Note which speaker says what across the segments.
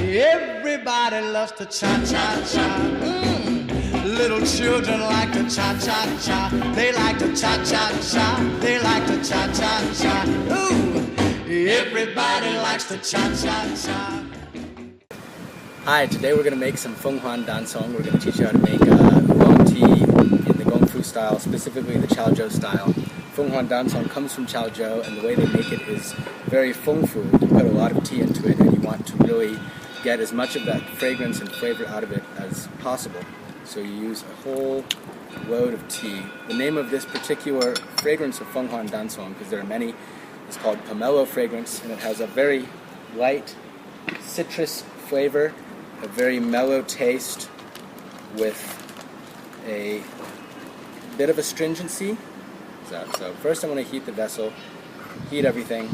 Speaker 1: Everybody loves to cha-cha-cha. Little children like to cha-cha-cha. They like to cha-cha-cha. They like to cha-cha-cha. Ooh, everybody likes to cha-cha-cha.
Speaker 2: Hi, today we're going to make some凤凰单丛. We're going to teach you how to make oolong tea in the Gong Fu style, specifically the Chaozhou style.凤凰单丛comes from Chaozhou, and the way they make it is very fengfu. You put a lot of tea into it, and you want to really get as much of that fragrance and flavor out of it as possible. So you use a whole load of tea. The name of this particular fragrance of凤凰单丛, because there are many, is called Pomelo Fragrance, and it has a very light citrus flavor, a very mellow taste with a bit of astringency. So first I'm going to heat the vessel, heat everything.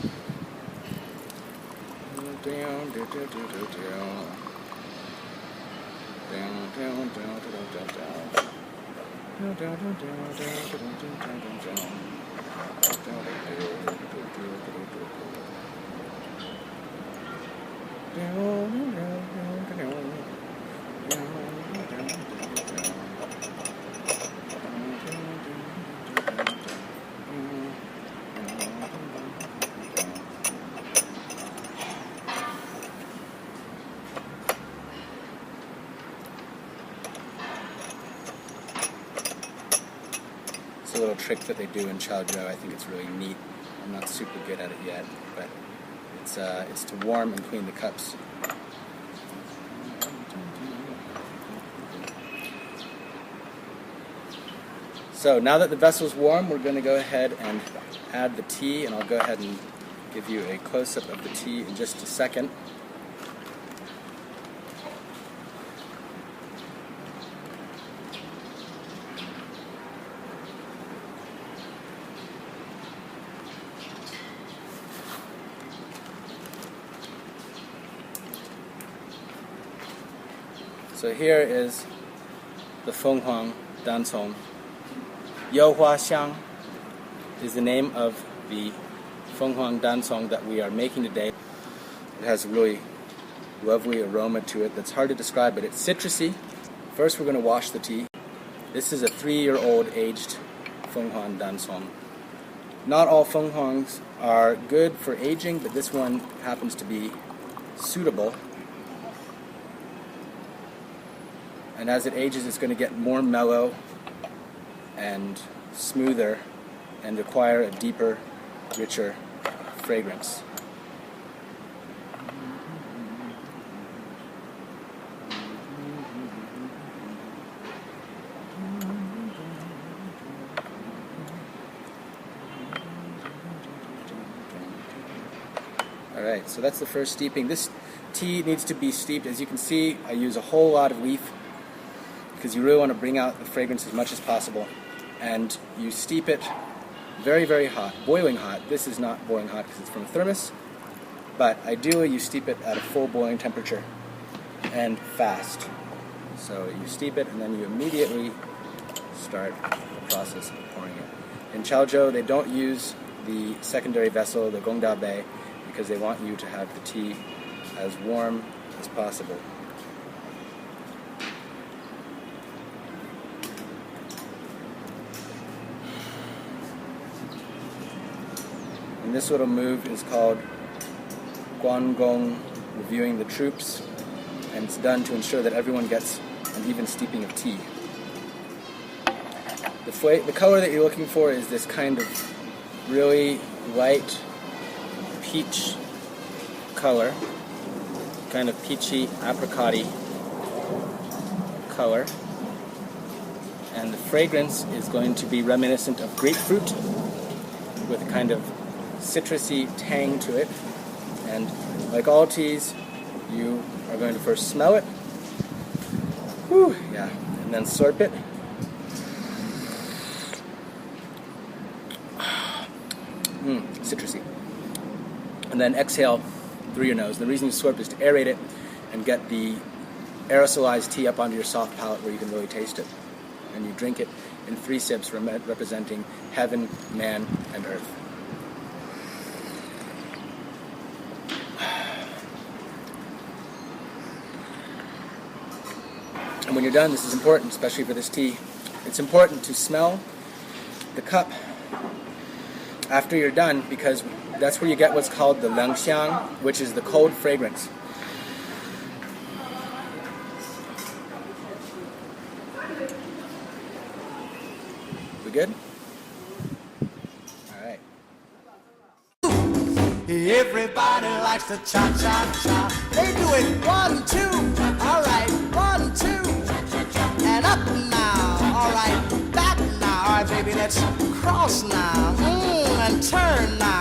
Speaker 2: A little trick that they do in Chaozhou. I think it's really neat. I'm not super good at it yet, but it's to warm and clean the cups. So now that the vessel's warm, we're going to go ahead and add the tea, and I'll go ahead and give you a close-up of the tea in just a second. So here is the凤凰单丛. Youhua Xiang is the name of the凤凰单丛that we are making today. It has a really lovely aroma to it that's hard to describe, but it's citrusy. First we're going to wash the tea. This is a 3-year-old aged凤凰单丛. Not all Fenghuangs are good for aging, but this one happens to be suitable. And as it ages, it's going to get more mellow and smoother and acquire a deeper, richer fragrance. Alright, so that's the first steeping. This tea needs to be steeped. As you can see, I use a whole lot of leaf, because you really want to bring out the fragrance as much as possible. And you steep it very, very hot, boiling hot. This is not boiling hot because it's from a thermos, but ideally you steep it at a full boiling temperature and fast. So you steep it and then you immediately start the process of pouring it. In Chaozhou, they don't use the secondary vessel, the Gong Dao Bei, because they want you to have the tea as warm as possible. And this little move is called Guangong, reviewing the troops, and it's done to ensure that everyone gets an even steeping of tea. The color that you're looking for is this kind of really light peach color, kind of peachy, apricot-y color. And the fragrance is going to be reminiscent of grapefruit with a kind of citrusy tang to it. And like all teas, you are going to first smell it, and then slurp it. Citrusy. And then exhale through your nose. The reason you slurp is to aerate it and get the aerosolized tea up onto your soft palate where you can really taste it. And you drink it in 3 sips representing heaven, man, and earth. And when you're done, this is important, especially for this tea. It's important to smell the cup after you're done, because that's where you get what's called the liangxiang, which is the cold fragrance. We good? All right.
Speaker 1: Everybody likes to cha-cha-cha. They do it 1, 2. All right, 1, 2. And up now. All right, back now. All right, baby, let's cross now. And turn now.